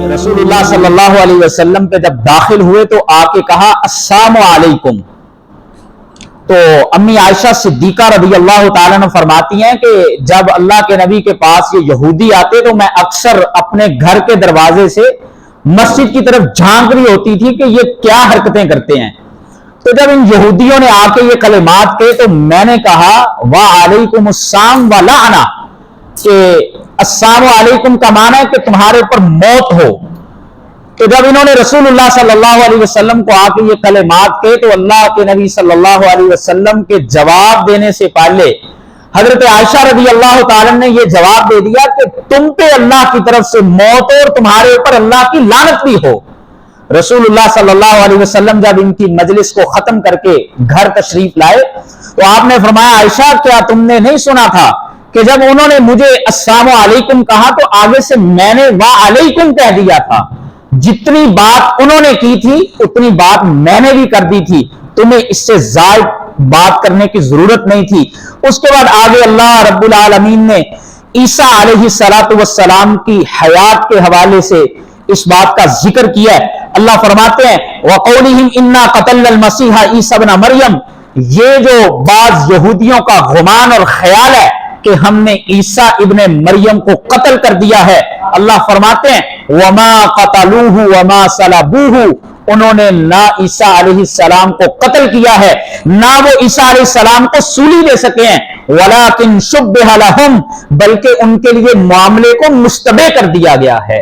रसूलुल्लाह सल्लल्लाहु अलैहि वसल्लम पे जब दाखिल हुए तो आके कहा अस्सलामु अलैकुम। तो अम्मी आयशा सिद्दीका रज़ी अल्लाह ताला अन्हा फरमाती हैं कि जब अल्लाह के नबी के पास ये यहूदी आते तो मैं अक्सर अपने घर के दरवाजे से मस्जिद की तरफ झांक रही होती थी कि ये क्या हरकतें करते हैं। तो जब इन यहूदियों ने आके ये कलिमात कहे तो मैंने कहा वा अलैकुमुस्सलाम व लाना, कि अस्सलामु अलैकुम का माना है कि तुम्हारे ऊपर मौत हो। तो जब इन्होंने रसूलुल्लाह सल्लल्लाहु अलैहि वसल्लम को आके ये कलिमात कहे तो अल्लाह के नबी सल्लल्लाहु अलैहि वसल्लम के जवाब देने से पहले हजरत आयशा रज़ी अल्लाह ताला ने ये जवाब दे दिया कि तुम पे अल्लाह की तरफ से मौत हो और तुम्हारे ऊपर अल्लाह की लानत भी हो। रसूलुल्लाह सल्लल्लाहु अलैहि वसल्लम जब इनकी मजलिस को खत्म करके घर तशरीफ लाए तो आपने फरमाया आयशा क्या तुमने नहीं सुना था कि जब उन्होंने मुझे अस्सलामु अलैकुम कहा तो आगे से मैंने वा अलैकुम कह दिया था। जितनी बात उन्होंने की थी उतनी बात मैंने भी कर दी थी, तुम्हें इससे ज़ायद बात करने की जरूरत नहीं थी। उसके बाद आगे अल्लाह रब्बुल आलमीन ने ईसा अलैहिस्सलातु वस्सलाम की हयात के हवाले से इस बात का जिक्र किया है। अल्लाह फरमाते हैं वक़ौलिहिम इन्ना क़तलनल मसीहा ईसा इब्न मरियम, ये जो बाज यहूदियों का गुमान और ख्याल है कि हमने ईसा इब्ने मरियम को कत्ल कर दिया है, अल्लाह फरमाते हैं वमा क़तलूहु वमा सलबूहु, उन्होंने ना ईसा अलैहिस्सलाम को कत्ल किया है ना वो ईसा अलैहिस्सलाम को सूली दे सके हैं, वलाकिन शुब्बिह लहुम, बल्कि उनके लिए मामले को मुश्तबे कर दिया गया है।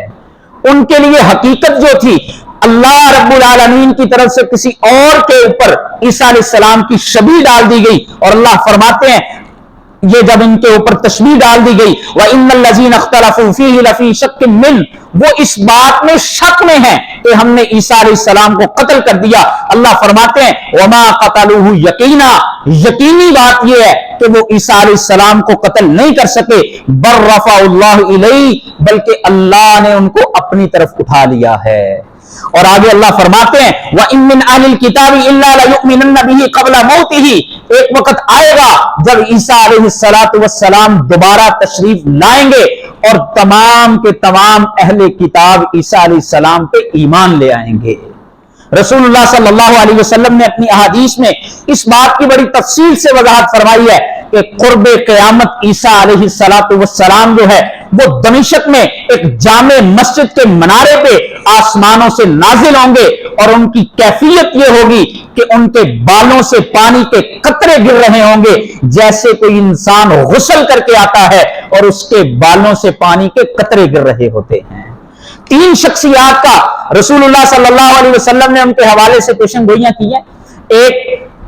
उनके लिए हकीकत जो थी अल्लाह रब्बुल आलमीन की तरफ से किसी और के ऊपर ईसा अलैहिस्सलाम की शबीह डाल दी गई और अल्लाह फरमाते हैं ये जब इनके ऊपर तशबीह डाल दी गई व इन्नल लज़ीना इख्तलफू फीहि लफी शक्किन मिन, वो इस बात में शक में है कि हमने ईसा अलैहिस्सलाम को कत्ल कर दिया। अल्लाह फरमाते हैं वमा क़तलूहु यकीना, यकीनी बात यह है कि वो ईसा अलैहिस्सलाम को कत्ल नहीं कर सके, बल रफ़अहुल्लाहु इलैहि, बल्कि अल्लाह ने उनको अपनी तरफ उठा लिया है। और आगे अल्लाह फरमाते हैं व इन मिन अहलिल किताबि इल्ला लयुमिनन्ना बिही क़ब्ला मौतिही, एक वक्त आएगा जब ईसा अलैहिस्सलातु वस्सलाम दोबारा तशरीफ लाएंगे और तमाम के तमाम अहले किताब ईसा अलैहिस्सलाम पे ईमान ले आएंगे। रसूलुल्लाह सल्लल्लाहु अलैहि वसल्लम ने अपनी अहादीस में इस बात की बड़ी तफसील से वजाहत फरमाई है कि कुर्बे क़यामत ईसा अलैहिस्सलातु वस्सलाम जो है वो दमिश्क में एक जामे मस्जिद के मनारे पे आसमानों से नाजिल होंगे और उनकी कैफियत ये होगी कि उनके बालों से पानी के कतरे गिर रहे होंगे जैसे कोई इंसान गुस्ल करके आता है और उसके बालों से पानी के कतरे गिर रहे होते हैं। तीन शख्सियात का रसूलुल्लाह सल्लल्लाहु अलैहि वसल्लम ने उनके हवाले से पेशन गोइयां की हैं। एक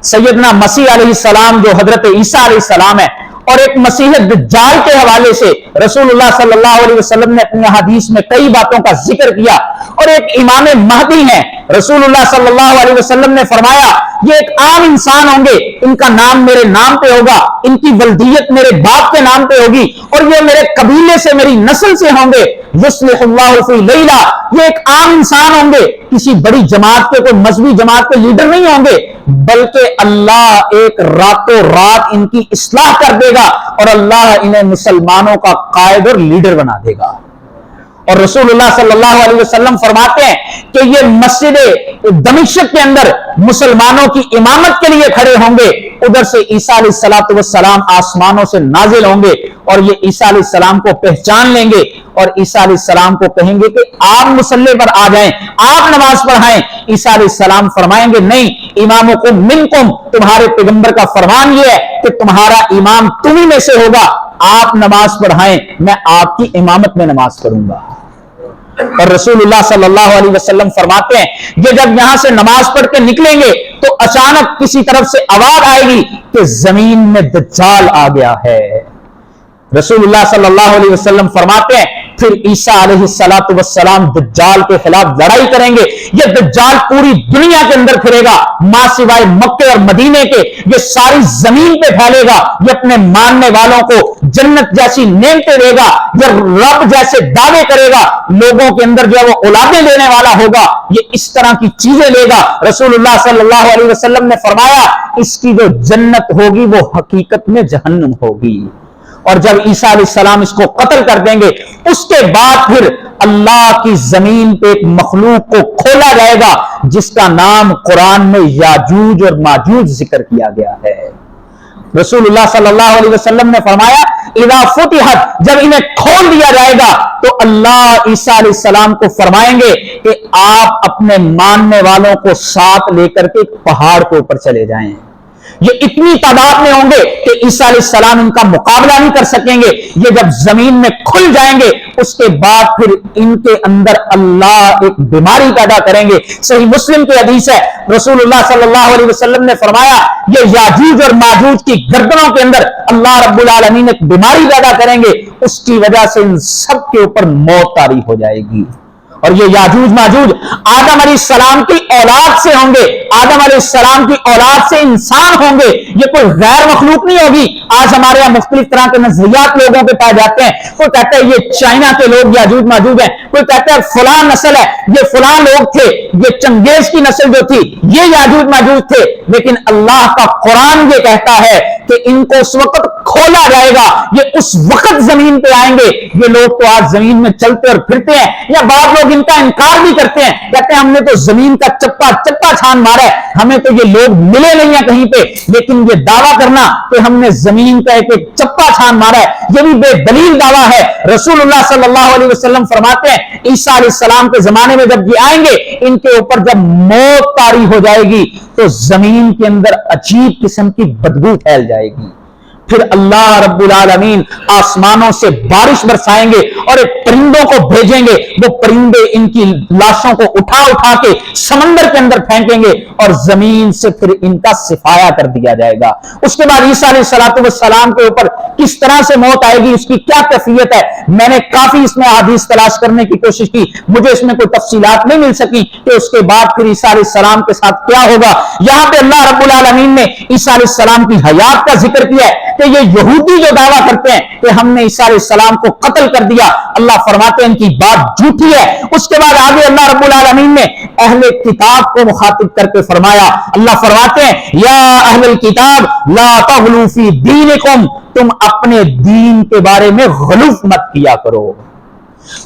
सैयदना मसीह अलैहिस्सलाम जो हजरत ईसा अलैहिस्सलाम है, और एक मसीह दज्जाल के हवाले से रसूलुल्लाह सल्लल्लाहु अलैहि वसल्लम ने अपनी हदीस में कई बातों का जिक्र किया। और एक इमाम महदी है, रसूलुल्लाह सल्लल्लाहु अलैहि वसल्लम ने फरमाया ये एक आम इंसान होंगे, इनका नाम मेरे नाम पे होगा, इनकी वल्दियत मेरे बाप के नाम पे होगी और ये मेरे कबीले से मेरी नस्ल से होंगे। युस्लिहुल्लाहु फी लैला, ये एक आम इंसान होंगे, किसी बड़ी जमात के कोई मजहबी जमात के लीडर नहीं होंगे, बल्कि अल्लाह एक रातों रात इनकी इस्लाह कर देगा और अल्लाह इन्हें मुसलमानों का कायद और लीडर बना देगा। और रसूलुल्लाह सल्लल्लाहु अलैहि वसल्लम फरमाते हैं कि ये मस्जिद दमिश्क के अंदर मुसलमानों की इमामत के लिए खड़े होंगे, उधर से ईसा अलैहिस्सलातु वस्सलाम आसमानों से नाजिल होंगे और ये ईसा अलैहिस्सलाम को पहचान लेंगे और ईसा अलैहिस्सलाम को कहेंगे कि आप मुसल्ले पर आ जाएं, आप नमाज पढ़ाएं। ईसा अलैहिस्सलाम फरमाएंगे नहीं, इमामुकुम मिनकुम, तुम्हारे पैगंबर का फरमान ये है कि तुम्हारा इमाम तुम्ही में से होगा, आप नमाज पढ़ाएं, मैं आपकी इमामत में नमाज पढ़ूंगा। और रसूलुल्लाह सल्लल्लाहु अलैहि वसल्लम फरमाते हैं ये जब यहां से नमाज पढ़ के निकलेंगे तो अचानक किसी तरफ से आवाज आएगी कि जमीन में दज्जाल आ गया है। रसूलुल्लाह सल्लल्लाहु अलैहि वसल्लम फरमाते हैं फिर ईसा अलैहिस्सलातु वस्सलाम दज्जाल के खिलाफ लड़ाई करेंगे। ये दज्जाल पूरी दुनिया के अंदर फिरेगा, मां सिवाय मक्के और मदीने के, ये सारी जमीन पे फैलेगा, ये अपने मानने वालों को जन्नत जैसी नेमतें देगा, ये रब जैसे दावे करेगा, लोगों के अंदर जो है वो औलादें देने वाला होगा, ये इस तरह की चीजें लेगा। रसूलुल्लाह सल्लल्लाहु अलैहि वसल्लम ने फरमाया इसकी जो जन्नत होगी वो हकीकत में जहन्नुम होगी। और जब ईसा अलैहिस्सलाम इसको कत्ल कर देंगे, उसके बाद फिर अल्लाह की जमीन पे एक मखलूक को खोला जाएगा जिसका नाम कुरान में याजूज और माजूज जिक्र किया गया है। रसूलुल्लाह सल्लल्लाहु अलैहि वसल्लम ने फरमाया, इज़ा फुतिहत, जब इन्हें खोल दिया जाएगा तो अल्लाह ईसा अलैहिस्सलाम को फरमाएंगे कि आप अपने मानने वालों को साथ लेकर के एक पहाड़ के ऊपर चले जाएं। ये इतनी तादाद में होंगे कि ईसा अलैहिस्सलाम इनका मुकाबला नहीं कर सकेंगे। ये जब जमीन में खुल जाएंगे उसके बाद फिर इनके अंदर अल्लाह एक बीमारी पैदा करेंगे। सही मुस्लिम की हदीस है, रसूलुल्लाह सल्लल्लाहु अलैहि वसल्लम ने फरमाया, ये याजूज और माजूज की गर्दनों के अंदर अल्लाह रब्बुल आलमीन एक बीमारी पैदा करेंगे, उसकी वजह से इन सब के ऊपर मौत तारी हो जाएगी। और ये याजूज माजूज आदम अलैहिस्सलाम की औलाद से होंगे, आदम अलैहिस्सलाम की औलाद से इंसान होंगे। ये कोई गैर मखलूक नहीं होगी। आज हमारे यहाँ मुख्तलिफ तरह के नजरियात लोगों के पाए जाते हैं। कोई कहता है ये चाइना के लोग याजूज माजूज हैं, कोई कहता है फलां नस्ल है, ये फलां लोग थे, ये चंगेज की नस्ल जो थी ये याजूज माजूज थे। लेकिन अल्लाह का कुरान ये कहता है कि इनको उस वक्त खोला जाएगा, ये उस वक्त जमीन पे आएंगे। ये लोग तो आज जमीन में चलते और फिरते हैं, या बाद लोग इनका इनकार भी करते हैं, कहते हैं हमने तो जमीन का चप्पा चप्पा छान मारा है, हमें तो ये लोग मिले नहीं है कहीं पे। लेकिन ये दावा करना कि हमने जमीन का एक एक चप्पा छान मारा है, ये भी बेदलील दावा है। रसूलुल्लाह सल्लल्लाहु अलैहि वसल्लम फरमाते हैं, ईसा अलैहिस्सलाम के जमाने में जब ये आएंगे, इनके ऊपर जब मौत तारी हो जाएगी तो जमीन के अंदर अजीब किस्म की बदबू फैल जाएगी। फिर अल्लाह रब्बुल आलमीन आसमानों से बारिश बरसाएंगे और एक परिंदों को भेजेंगे। वो परिंदे इनकी लाशों को उठा उठा के समंदर के अंदर फेंकेंगे और जमीन से फिर इनका सिफाया कर दिया जाएगा। उसके बाद ईसा अलैहिस्सलातु वस्सलाम के ऊपर किस तरह से मौत आएगी, उसकी क्या कैफियत है, मैंने काफी इसमें हदीस तलाश करने की कोशिश की, मुझे इसमें कोई तफसीलात नहीं मिल सकी कि उसके बाद फिर ईसा अलैहिस्सलाम के साथ क्या होगा। यहां पे अल्लाह रब्बुल आलमीन ने ईसा अलैहिस्सलाम की हयात का जिक्र किया है कि ये यहूदी जो दावा करते हैं कि हमने ईसा अलैहिस्सलाम को कत्ल कर दिया, अल्लाह फरमाते हैं इनकी बात झूठी है। उसके बाद आगे अल्लाह रब्बुल आलमीन ने अहले किताब को मुखातिब करके फरमाया, अल्लाह फरमाते हैं, या अहले किताब ला तग़लू फी दीनिकुम, तुम अपने दीन के बारे में गलूफ मत किया करो।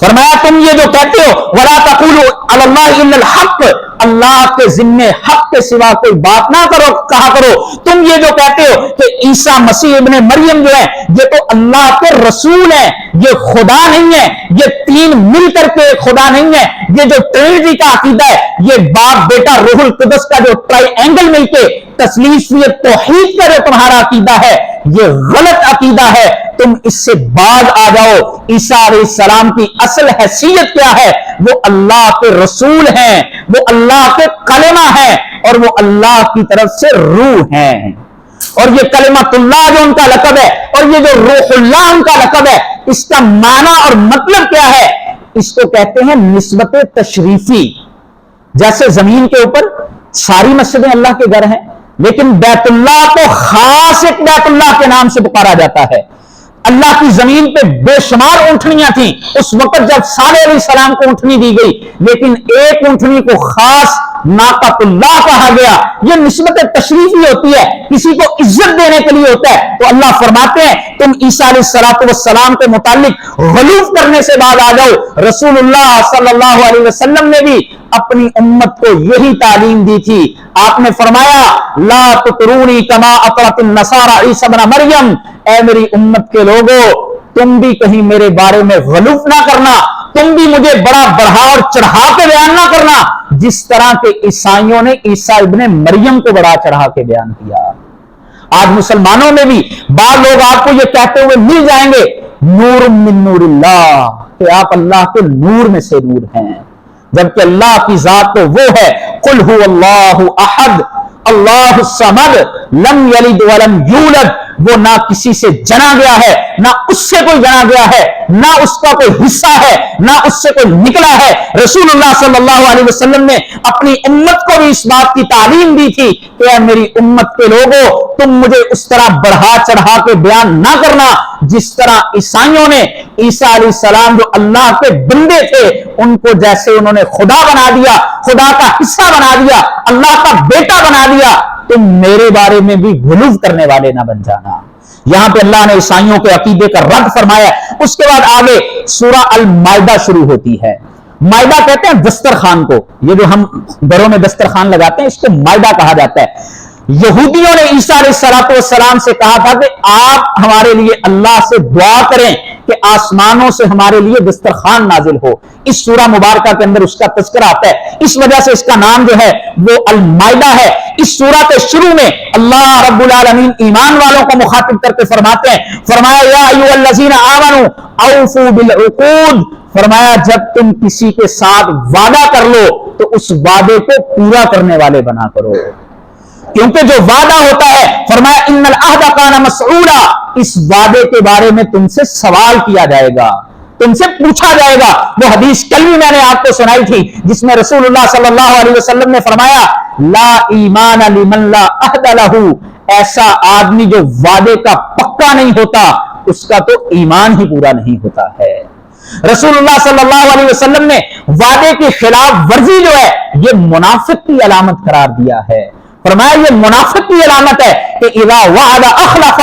फरमाया तुम ये जो कहते हो वला तक़ूलू अलल्लाहि इल्लल हक़, अल्लाह के जिम्मे हक के सिवा कोई बात ना करो, कहा करो। तुम ये जो कहते हो कि ईसा मसीह इब्ने मरियम जो है ये तो अल्लाह के रसूल है, ये खुदा नहीं है, ये तीन मिलकर के खुदा नहीं है, ये जो ट्रिनिटी का अकीदा है, ये बाप बेटा रूहुल कुदस का जो ट्राइएंगल मिलके तस्लीसियत तौहीद का जो तुम्हारा अकीदा है ये गलत अकीदा है। तुम इससे बाज आ जाओ। ईसा अलैहिस्सलाम की असल हैसियत क्या है, वो अल्लाह के रसूल हैं, वो अल्लाह के कलेमा है और वो अल्लाह की तरफ से रूह हैं। और ये कलिमतुल्लाह जो उनका लक़ब है और ये जो रूहुल्लाह उनका लक़ब है, इसका माना और मतलब क्या है, इसको कहते हैं निस्बत तशरीफी। जैसे जमीन के ऊपर सारी मस्जिदें अल्लाह के घर हैं, लेकिन बैतुल्लाह को खास एक बैतुल्लाह के नाम से पुकारा जाता है। अल्लाह की जमीन पे बेशुमार ऊंटनियां थी उस वक्त जब सालेह अलैहिस्सलाम को ऊंटनी दी गई, लेकिन एक ऊंटनी को खास नाक़तुल्लाह कहा गया। यह निस्बत तशरीफी होती है, किसी को इज्जत देने के लिए होता है। तो अल्लाह फरमाते हैं तुम ईसा अलैहिस्सलातु वस्सलाम के मुतालिक गलूफ करने से बाद आ जाओ। रसूलुल्लाह सल्लल्लाहु अलैहि वसल्लम ने भी अपनी उम्मत को यही तालीम दी थी। आपने फरमाया ला तुतरूनी कमा अतरतिन नसारा ईसा इब्न मरियम, ऐ मेरी उम्मत के लोगों तुम भी कहीं मेरे बारे में गलूफ ना करना, तुम भी मुझे बड़ा बढ़ा और चढ़ा के बयान ना करना जिस तरह के ईसाइयों ने ईसा इब्ने मरियम को बढ़ा चढ़ा के बयान किया। आज मुसलमानों में भी बाद लोग आपको ये कहते हुए मिल जाएंगे नूर मिन नूरिल्लाह, कि आप अल्लाह के नूर में से नूर हैं, जबकि अल्लाह की जात तो वो है कुल हुवल्लाहु अहद अल्लाहुस समद लम यलिद वलम यूलद, वो ना किसी से जना गया है, ना उससे कोई जना गया है, ना उसका कोई हिस्सा है, ना उससे कोई निकला है। रसूलुल्लाह सल्लल्लाहु अलैहि वसल्लम ने अपनी उम्मत को भी इस बात की तालीम दी थी कि मेरी उम्मत के लोगों तुम मुझे उस तरह बढ़ा चढ़ा के बयान ना करना जिस तरह ईसाइयों ने ईसा अलैहिस्सलाम जो अल्लाह के बंदे थे उनको जैसे उन्होंने खुदा बना दिया, खुदा का हिस्सा बना दिया, अल्लाह का बेटा बना दिया। तुम मेरे बारे में भी गुलूफ करने वाले ना बन जाना। یہاں پہ اللہ نے عیسائیوں کے عقیدے کا رد فرمایا. اس کے بعد آگے سورہ المائدہ شروع ہوتی ہے. مائدہ کہتے ہیں دسترخوان کو. یہ جو ہم گھروں میں دسترخوان لگاتے ہیں اس کو مائدہ کہا جاتا ہے. یہودیوں نے عیسیٰ علیہ السلام سے کہا تھا کہ آپ ہمارے لیے اللہ سے دعا کریں کہ آسمانوں سے ہمارے لیے دسترخوان نازل ہو. اس سورہ مبارکہ کے اندر اس کا تذکرہ آتا ہے. اس وجہ سے اس کا نام جو ہے وہ المائدہ ہے. اس سورہ کے شروع میں اللہ رب العالمین ایمان والوں کو مخاطب کر کے فرماتے ہیں, فرمایا یا ایھا الذین آمنوا اوفوا بالعقود, فرمایا جب تم کسی کے ساتھ وعدہ کر لو تو اس وعدے کو پورا کرنے والے بنا کرو, کیونکہ جو وعدہ ہوتا ہے فرمایا ان العہد کان مسئولا, اس وعدے کے بارے میں تم سے سوال کیا جائے گا, تم سے پوچھا جائے گا. وہ حدیث کل بھی میں نے آپ کو سنائی تھی جس میں رسول اللہ صلی اللہ علیہ وسلم نے فرمایا لا ایمان لمن لا عہد لہ, ایسا آدمی جو وعدے کا پکا نہیں ہوتا اس کا تو ایمان ہی پورا نہیں ہوتا ہے. رسول اللہ صلی اللہ علیہ وسلم نے وعدے کی خلاف ورزی جو ہے یہ منافق کی علامت قرار دیا ہے. فرمایا یہ منافق کی علامت ہے کہ اذا وعد اخلف,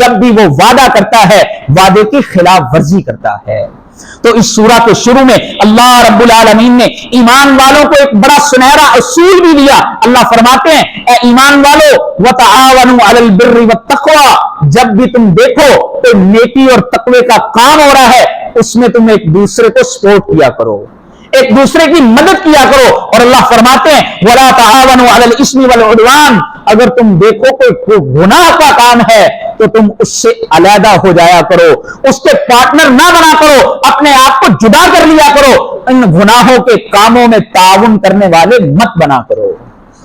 جب بھی وہ وعدہ کرتا ہے وعدے کی خلاف ورزی کرتا ہے. تو اس سورہ کے شروع میں اللہ رب العالمین نے ایمان والوں کو ایک بڑا سنہرا اصول بھی دیا. اللہ فرماتے ہیں اے ایمان والو وتعاونوا علی البر والتقوی, جب بھی تم دیکھو تو نیکی اور تقوی کا کام ہو رہا ہے اس میں تم ایک دوسرے کو سپورٹ کیا کرو, ایک دوسرے کی مدد کیا کرو. اور اللہ فرماتے ہیں وَلَا تَعَاوَنُوا عَلَى الْإِثْمِ وَالْعُدْوَانِ, اگر تم دیکھو کوئی گناہ کا کام ہے تو تم اس سے علیحدہ ہو جایا کرو, اس کے پارٹنر نہ بنا کرو, اپنے آپ کو جدا کر لیا کرو, ان گناہوں کے کاموں میں تعاون کرنے والے مت بنا کرو.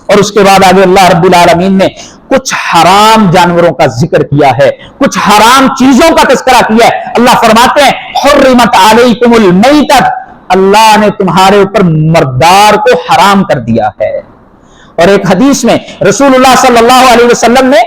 اور اس کے بعد آگے اللہ رب العالمین نے کچھ حرام جانوروں کا ذکر کیا ہے, کچھ حرام چیزوں کا تذکرہ کیا ہے. اللہ فرماتے ہیں حرمت علیکم المیتۃ, اللہ نے تمہارے اوپر مردار کو حرام کر دیا ہے. اور ایک حدیث میں رسول اللہ صلی اللہ علیہ وسلم نے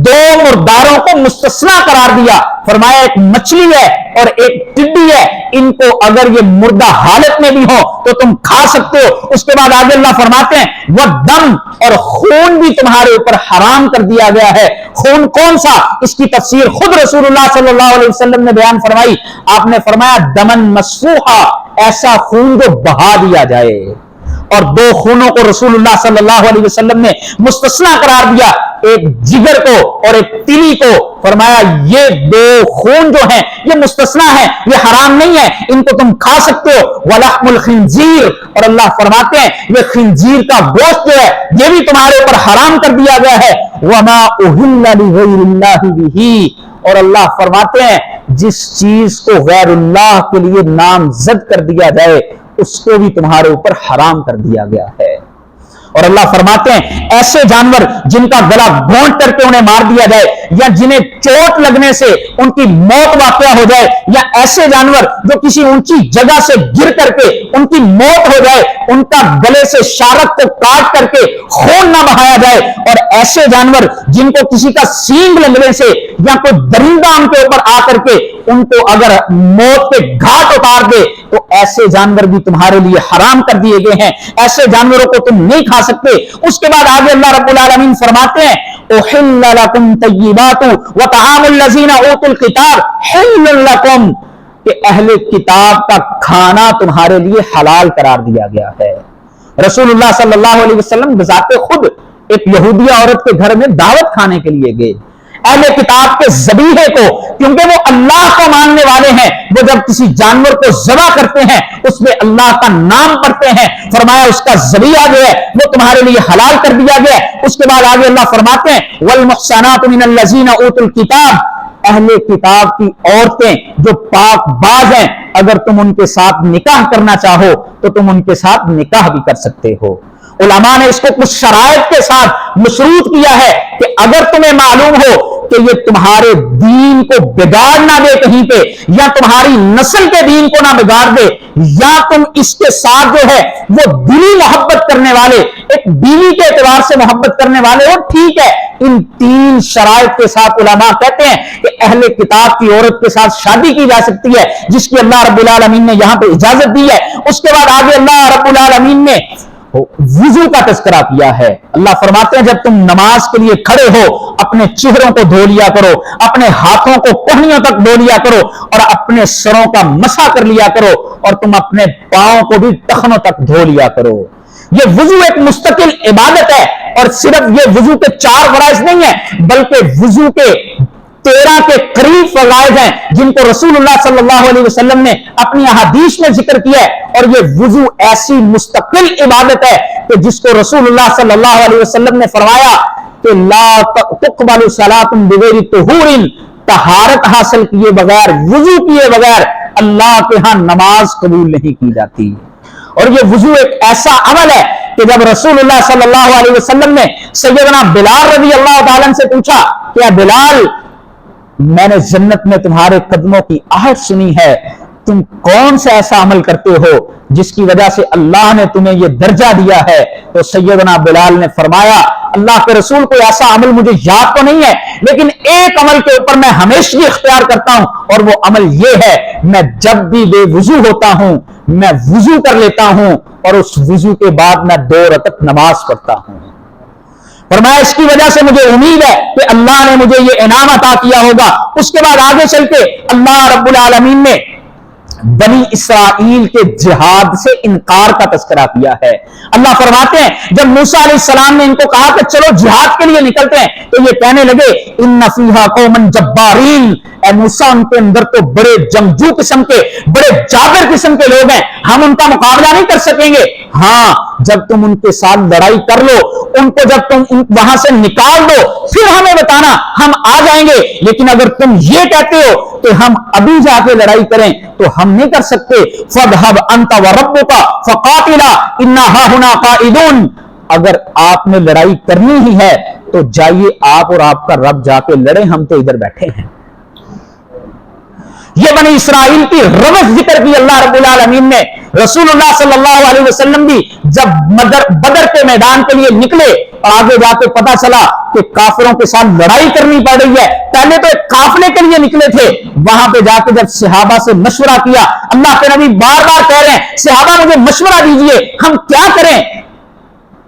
دو مرداروں کو مستثنا قرار دیا. فرمایا ایک مچھلی ہے اور ایک ٹڈی ہے, ان کو اگر یہ مردہ حالت میں بھی ہو تو تم کھا سکتے ہو. اس کے بعد آگے اللہ فرماتے ہیں والدم, اور خون بھی تمہارے اوپر حرام کر دیا گیا ہے. خون کون سا, اس کی تفسیر خود رسول اللہ صلی اللہ علیہ وسلم نے بیان فرمائی. آپ نے فرمایا دمن مسفوحا, ایسا خون جو بہا دیا جائے. اور دو خونوں کو رسول اللہ صلی اللہ علیہ وسلم نے مستثنا قرار دیا, ایک جگر کو اور ایک تلی کو. فرمایا یہ دو خون جو ہیں یہ مستثنا ہے, یہ حرام نہیں ہے, ان کو تم کھا سکتے ہو. ولحم الخنزیر, اور اللہ فرماتے ہیں یہ خنزیر کا گوشت جو ہے یہ بھی تمہارے اوپر حرام کر دیا گیا ہے. وما اہل لغیر اللہ بہ, اور اللہ فرماتے ہیں جس چیز کو غیر اللہ کے لیے نامزد کر دیا جائے اس کو بھی تمہارے اوپر حرام کر دیا گیا ہے. اور اللہ فرماتے ہیں ایسے جانور جن کا گلا گھونٹ کر کے انہیں مار دیا جائے, یا جنہیں چوٹ لگنے سے ان کی موت واقع ہو جائے, یا ایسے جانور جو کسی اونچی جگہ سے گر کر کے ان کی موت ہو جائے, ان کا گلے سے شارک کو کاٹ کر کے خون نہ بہایا جائے, اور ایسے جانور جن کو کسی کا سینگ لگنے سے یا کوئی درندہ ان کے اوپر آ کر کے ان کو اگر موت کے گھاٹ اتار دے تو ایسے جانور بھی تمہارے لیے حرام کر دیے گئے ہیں. ایسے جانوروں کو تم نہیں کھا سکتے. اس کے بعد آگے اللہ رب العالمین فرماتے ہیں احل لکم طیبات وطعام الذین اوتوا الکتاب حل لکم, کہ اہل کتاب کا کھانا تمہارے لیے حلال قرار دیا گیا ہے. رسول اللہ صلی اللہ علیہ وسلم بذات خود ایک یہودیہ عورت کے گھر میں دعوت کھانے کے لیے گئے. اہل کتاب کے ذبیحے کو, کیونکہ وہ اللہ کو ماننے والے ہیں, وہ جب کسی جانور کو ذبح کرتے ہیں اس میں اللہ کا نام پڑھتے ہیں. فرمایا اس کا ذبیحہ جو ہے وہ تمہارے لیے حلال کر دیا گیا. اس کے بعد آگے اللہ فرماتے ہیں والمحصنات من الذین اوتوا الکتاب, اہل کتاب کی عورتیں جو پاک باز ہیں اگر تم ان کے ساتھ نکاح کرنا چاہو تو تم ان کے ساتھ نکاح بھی کر سکتے ہو. علماء نے اس کو کچھ شرائط کے ساتھ مشروط کیا ہے کہ اگر تمہیں معلوم ہو کہ یہ تمہارے دین کو بگاڑ نہ دے کہیں پہ, یا تمہاری نسل کے دین کو نہ بگاڑ دے, یا تم اس کے ساتھ جو ہے وہ دلی محبت کرنے والے, ایک بیوی کے اعتبار سے محبت کرنے والے ہو, ٹھیک ہے. ان تین شرائط کے ساتھ علماء کہتے ہیں کہ اہل کتاب کی عورت کے ساتھ شادی کی جا سکتی ہے, جس کی اللہ رب العالمین نے یہاں پہ اجازت دی ہے. اس کے بعد آگے اللہ رب العالمین نے वुजू का तस्करा किया है। अल्लाह फरमाते हैं जब तुम नमाज के लिए खड़े हो अपने चेहरों को धो लिया करो, अपने हाथों को कोहनियों तक धो लिया करो और अपने सरों का मसा कर लिया करो और तुम अपने पांव को भी टखनों तक धो लिया करो। ये वुजू एक मुस्तकिल इबादत है और सिर्फ ये वुजू के 4 फराइज नहीं है बल्कि वुजू के 13 के करीब फराइज हैं जिनको रसूलुल्लाह सल्लल्लाहु अलैहि वसल्लम ने अपनी अहादीस में जिक्र किया है। और ये वुजू ऐसी मुस्तकिल इबादत है कि जिसको रसूलुल्लाह सल्लल्लाहु अलैहि वसल्लम ने फरमाया कि ला तुक़बलु सलातुन बिगैरि तुहूरिन, तहारत हासिल किए बगैर, वुजू किए बगैर अल्लाह के यहां नमाज कबूल नहीं की जाती। और ये वुजू एक ऐसा अमल है कि जब रसूलुल्लाह सल्लल्लाहु अलैहि वसल्लम ने सैयदना बिलाल रज़ी अल्लाह तआला अन्हु से पूछा कि बिलाल, मैंने जन्नत में तुम्हारे कदमों की आहट सुनी है, तुम कौन सा ऐसा अमल करते हो जिसकी वजह से अल्लाह ने तुम्हें यह दर्जा दिया है? तो सैयदना बिलाल ने फरमाया, अल्लाह के रसूल, कोई ऐसा अमल मुझे याद तो नहीं है लेकिन एक अमल के ऊपर मैं हमेशा इख्तियार करता हूं और वो अमल ये है, मैं जब भी बेवुजू होता हूं मैं वुजू कर लेता हूं और उस वुजू के बाद मैं 2 रकअत नमाज पढ़ता हूं। फरमाया इसकी वजह से मुझे उम्मीद है कि अल्लाह ने मुझे ये इनाम अता किया होगा। उसके बाद आगे चल के अल्लाह रब्बुल आलमीन ने बनी इसराइल के जिहाद से इनकार का तस्करा किया है। अल्लाह फरमाते हैं जब मूसा अलैहिस्सलाम ने इनको कहा कि चलो जिहाद के लिए निकलते हैं तो ये कहने लगे इन्ना फीहा कौमन जब्बारीन, ए मूसा उनके अंदर तो बड़े जंगजू किस्म के, बड़े जाबिर किस्म के लोग हैं, हम उनका मुकाबला नहीं कर सकेंगे। हाँ, जब तुम उनके साथ लड़ाई कर लो, उनको जब तुम वहां से निकाल दो फिर हमें बताना, हम आ जाएंगे। लेकिन अगर तुम ये कहते हो कि हम अभी जाके लड़ाई करें तो हम नहीं कर सकते। फदहब अंता व रब्बुका फकातिला इन्ना हाहुना काइदून, अगर आपने लड़ाई करनी ही है तो जाइए आप और आपका रब जाके लड़े, हम तो इधर बैठे हैं। ये बनी इसराइल की रवस जिक्र की अल्लाह रब्बुल आलमीन ने। रसूलुल्लाह सल्लल्लाहु अलैहि वसल्लम भी जब बदर के मैदान के लिए निकले और आगे जाके पता चला कि काफिरों के साथ लड़ाई करनी पड़ रही है, पहले तो एक काफिले के लिए निकले थे, वहां पे जाके जब सहाबा से मशवरा किया, अल्लाह के नबी बार बार कह रहे हैं सहाबा मुझे मशवरा दीजिए, हम क्या करें?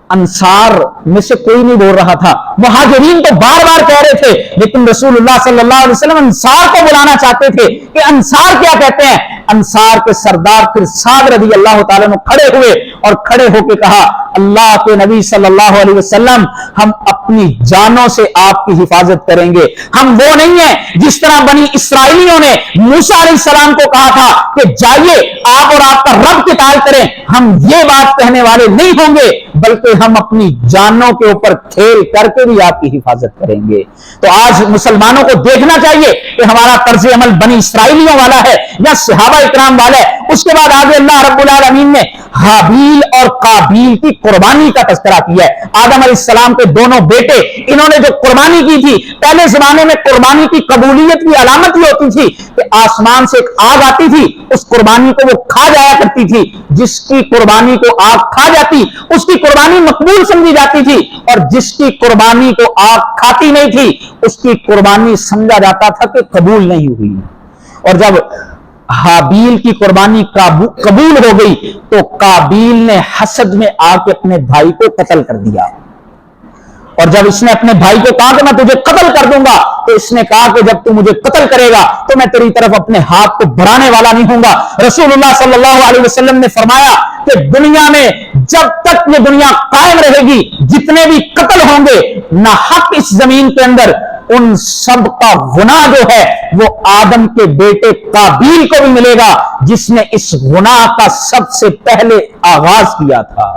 अंसार में से कोई नहीं बोल रहा था, मुहाजिरीन तो बार बार कह रहे थे, लेकिन रसूलुल्लाह सल्लल्लाहु अलैहि वसल्लम अंसार को बुलाना चाहते थे कि अंसार क्या कहते हैं। अंसार के सरदार फिर साद रज़ी अल्लाह ताला अन्हु खड़े हुए और खड़े होकर कहा, अल्लाह के नबी सल्लल्लाहु अलैहि वसल्लम, हम अपनी जानों से आपकी हिफाजत करेंगे। हम वो नहीं है जिस तरह बनी इसराइलियों ने मूसा अलैहिस्सलाम को कहा था कि जाइए आप और आपका रब किताल करें, हम ये बात कहने वाले नहीं होंगे, बल्कि हम अपनी जानों के ऊपर खेल करके भी आपकी हिफाजत करेंगे। तो आज मुसलमानों को देखना चाहिए कि हमारा तर्ज अमल बनी इसराइलियों वाला है या सहाबा इकराम वाला है। उसके बाद आगे अल्लाह रब्बुल आलमीन ने हाबील और काबील की कुर्बानी का तस्करा किया है। आदम अलैहिस्सलाम के दोनों बेटे, इन्होंने जो कुर्बानी की थी, पहले जमाने में कुर्बानी की कबूलियत की अलामत ही होती थी कि आसमान से एक आग आती थी, उस कुर्बानी को वो खा जाया करती थी। जिसकी कुर्बानी को आग खा जाती उसकी कुर्बानी मकबूल समझी जाती थी, और जिसकी कुर्बानी को आग खाती नहीं थी उसकी कुर्बानी समझा जाता था कि कबूल नहीं हुई। और जब हाबील की कुर्बानी कबूल हो गई तो काबील ने हसद में आके अपने भाई को कत्ल कर दिया। और जब इसने अपने भाई को कहा कि मैं तुझे कत्ल कर दूंगा, तो इसने कहा कि जब तू मुझे कत्ल करेगा तो मैं तेरी तरफ अपने हाथ को बढ़ाने वाला नहीं होऊंगा। रसूलुल्लाह सल्लल्लाहु अलैहि वसल्लम ने फरमाया कि दुनिया में जब तक ये दुनिया कायम रहेगी, जितने भी कत्ल होंगे ना हक इस जमीन के अंदर, उन सब का गुनाह जो है वो आदम के बेटे काबील को भी मिलेगा, जिसने इस गुनाह का सबसे पहले आगाज किया था।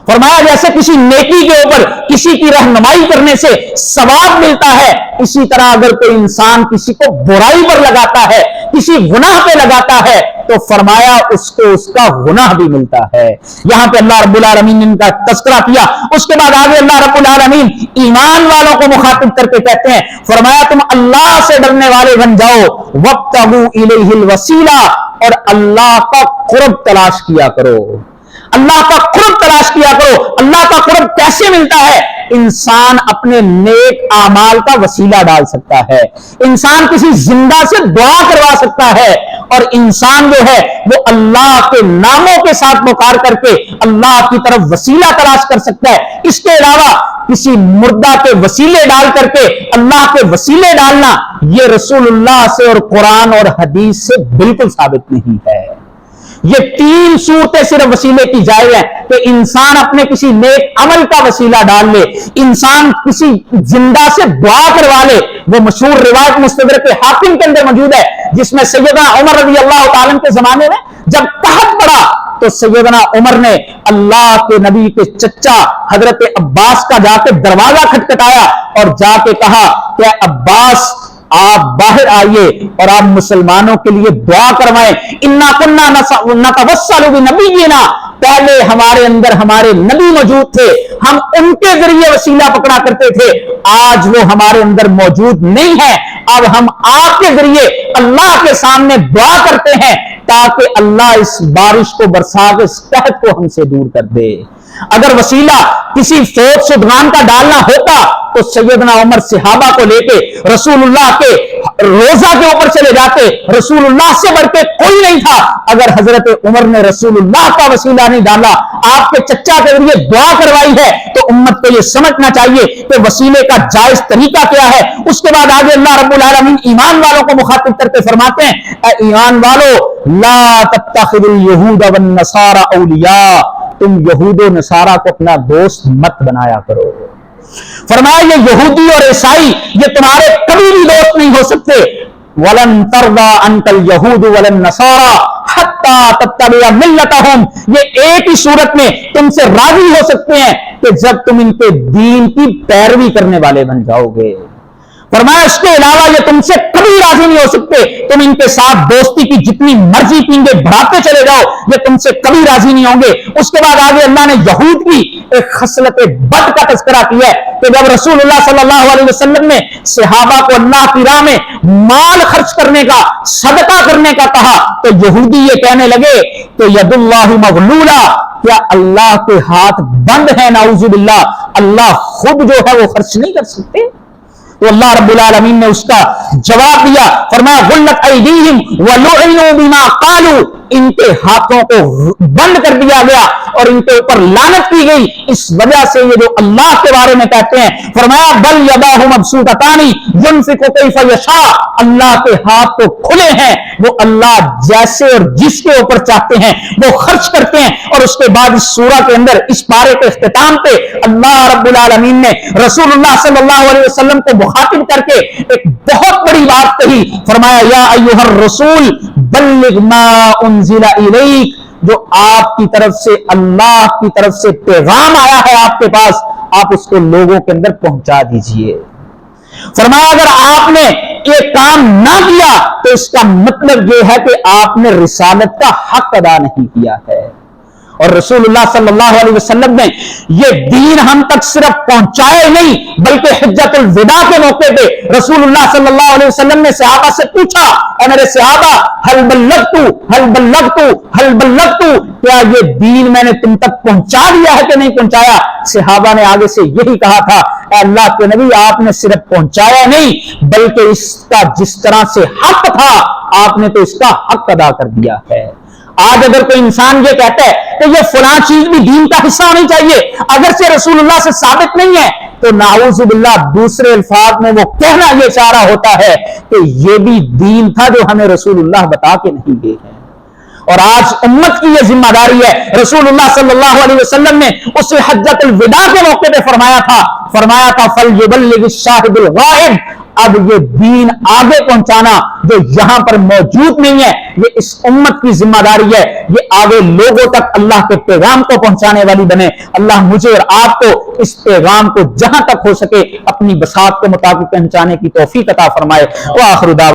फरमाया जैसे किसी नेकी के ऊपर किसी की रहनुमाई करने से सवाब मिलता है, इसी तरह अगर कोई इंसान किसी को बुराई पर लगाता है, किसी गुनाह पे लगाता है, तो फरमाया उसको उसका गुनाह भी मिलता है। यहां पे अल्लाह रब्बुल आलमीन ने इनका तस्करा किया। उसके बाद आगे अल्लाह रब्बुल आलमीन ईमान वालों को मुखातिब करके कहते हैं, फरमाया तुम अल्लाह से डरने वाले बन जाओ, वब्तगू इलैहिल वसीला, और अल्लाह का कुर्ब तलाश किया करो, अल्लाह का कुर्ब तलाश किया करो। अल्लाह का कुर्ब कैसे मिलता है? इंसान अपने नेक आमाल का वसीला डाल सकता है, इंसान किसी जिंदा से दुआ करवा सकता है, اور انسان جو ہے وہ اللہ کے ناموں کے ساتھ پکار کر کے اللہ کی طرف وسیلہ تلاش کر سکتا ہے. اس کے علاوہ کسی مردہ کے وسیلے ڈال کر کے اللہ کے وسیلے ڈالنا یہ رسول اللہ سے اور قرآن اور حدیث سے بالکل ثابت نہیں ہے. یہ 3 صورتیں صرف وسیلے کی جائز ہیں کہ انسان اپنے کسی نیک عمل کا وسیلہ ڈال لے, انسان کسی زندہ سے دعا کروا لے. وہ مشہور روایت مستدرک حاکم کے اندر موجود ہے جس میں سیدنا عمر رضی اللہ تعالیٰ کے زمانے میں جب قحط پڑا تو سیدنا عمر نے اللہ کے نبی کے چچا حضرت عباس کا جا کے دروازہ کھٹکھٹایا اور جا کے کہا کہ عباس آپ باہر آئیے اور آپ مسلمانوں کے لیے دعا کروائیں. انا کنا نتوسل بنبینا, پہلے ہمارے اندر ہمارے نبی موجود تھے, ہم ان کے ذریعے وسیلہ پکڑا کرتے تھے, آج وہ ہمارے اندر موجود نہیں ہے, اب ہم آپ کے ذریعے اللہ کے سامنے دعا کرتے ہیں تاکہ اللہ اس بارش کو برسا کے اس قحط کو ہم سے دور کر دے. اگر وسیلہ کسی فوت شدگان کا ڈالنا ہوتا تو سیدنا عمر صحابہ کو لے کے رسول اللہ کے روزہ کے اوپر چلے جاتے, رسول اللہ سے بڑھ کے کوئی نہیں تھا. اگر حضرت عمر نے رسول اللہ کا وسیلہ نہیں ڈالا, آپ کے چچا کے ذریعے دعا کروائی ہے, تو امت کو یہ سمجھنا چاہیے کہ وسیلے کا جائز طریقہ کیا ہے. اس کے بعد آگے اللہ رب العالمین ایمان والوں کو مخاطب کرتے فرماتے ہیں, اے ایمان والو لا تتخذوا اليہود والنصارى اولیاء, تم یہود و نصارہ کو اپنا دوست مت بنایا کرو. فرمایا یہ یہودی اور عیسائی یہ تمہارے کبھی بھی دوست نہیں ہو سکتے. وَلَن تَرْضَىٰ عَنْكَ الْيَهُودُ وَلَا النَّصَارَىٰ حَتَّىٰ تَتَّبِعَ مِلَّتَهُمْ, یہ ایک ہی صورت میں تم سے راضی ہو سکتے ہیں کہ جب تم ان کے دین کی پیروی کرنے والے بن جاؤ گے. فرمایا اس کے علاوہ یہ تم سے کبھی راضی نہیں ہو سکتے, تم ان کے ساتھ دوستی کی جتنی مرضی پینگے بڑھاتے چلے جاؤ, یہ تم سے کبھی راضی نہیں ہوں گے. اس کے بعد آگے اللہ نے یہود کی ایک خصلت بد کا تذکرہ کیا ہے کہ جب رسول اللہ صلی اللہ علیہ وسلم نے صحابہ کو اللہ کی راہ میں مال خرچ کرنے کا, صدقہ کرنے کا کہا تو یہودی یہ کہنے لگے کہ ید اللہ مغلولہ, کیا اللہ کے ہاتھ بند ہیں, نعوذ باللہ, اللہ خود جو ہے وہ خرچ نہیں کر سکتے. تو اللہ رب العالمین نے اس کا جواب دیا, فرمایا غلت ایدیہم ولعنوا بما قالوا, ان کے ہاتھوں کو بند کر دیا گیا اور ان کے اوپر لعنت کی گئی اس وجہ سے یہ جو اللہ کے بارے میں کہتے ہیں. فرمایا بل یداہ مبسوطتان ینفق کیف یشاء, اللہ کے ہاتھ تو کھلے ہیں, وہ اللہ جیسے اور جس کے اوپر چاہتے ہیں وہ خرچ کرتے ہیں. اور اس کے بعد اس سورہ کے اندر اس پارے کے اختتام پہ اللہ رب العالمین نے رسول اللہ صلی اللہ علیہ وسلم کو مخاطب کر کے ایک بہت بڑی بات کہی. فرمایا یا ایھا الرسول بلغ ما انزل الیک, جو آپ کی طرف سے اللہ کی طرف سے پیغام آیا ہے آپ کے پاس, آپ اس کو لوگوں کے اندر پہنچا دیجئے. فرمایا اگر آپ نے یہ کام نہ کیا تو اس کا مطلب یہ ہے کہ آپ نے رسالت کا حق ادا نہیں کیا ہے. اور رسول اللہ صلی اللہ علیہ وسلم نے یہ دین ہم تک صرف پہنچائے نہیں بلکہ حجت الوداع کے موقع پہ رسول اللہ صلی اللہ علیہ وسلم نے صحابہ سے پوچھا, اے میرے صحابہ ہل بلغت, کیا یہ دین میں نے تم تک پہنچا دیا ہے کہ نہیں پہنچایا؟ صحابہ نے آگے سے یہی کہا تھا, اے اللہ کے نبی آپ نے صرف پہنچایا نہیں بلکہ اس کا جس طرح سے حق تھا آپ نے تو اس کا حق ادا کر دیا ہے. آج اگر کوئی انسان یہ کہتا ہے کہ یہ فلاں چیز بھی دین کا حصہ ہونی چاہیے اگر سے رسول اللہ سے ثابت نہیں ہے, تو نعوذ باللہ دوسرے الفاظ میں وہ کہنا یہ چاہ رہا ہوتا ہے کہ یہ بھی دین تھا جو ہمیں رسول اللہ بتا کے نہیں گئے ہیں. اور آج امت کی یہ ذمہ داری ہے. رسول اللہ صلی اللہ علیہ وسلم نے اس حجت الوداع کے موقع پہ فرمایا تھا فَلْيُبَلِّغِ الشَّاهِدُ الْغَائِبُ, اب یہ دین آگے پہنچانا جو یہاں پر موجود نہیں ہے یہ اس امت کی ذمہ داری ہے, یہ آگے لوگوں تک اللہ کے پیغام کو پہنچانے والی بنے. اللہ مجھے اور آپ کو اس پیغام کو جہاں تک ہو سکے اپنی بساط کے مطابق پہنچانے کی توفیق عطا فرمائے. وآخر دعوانا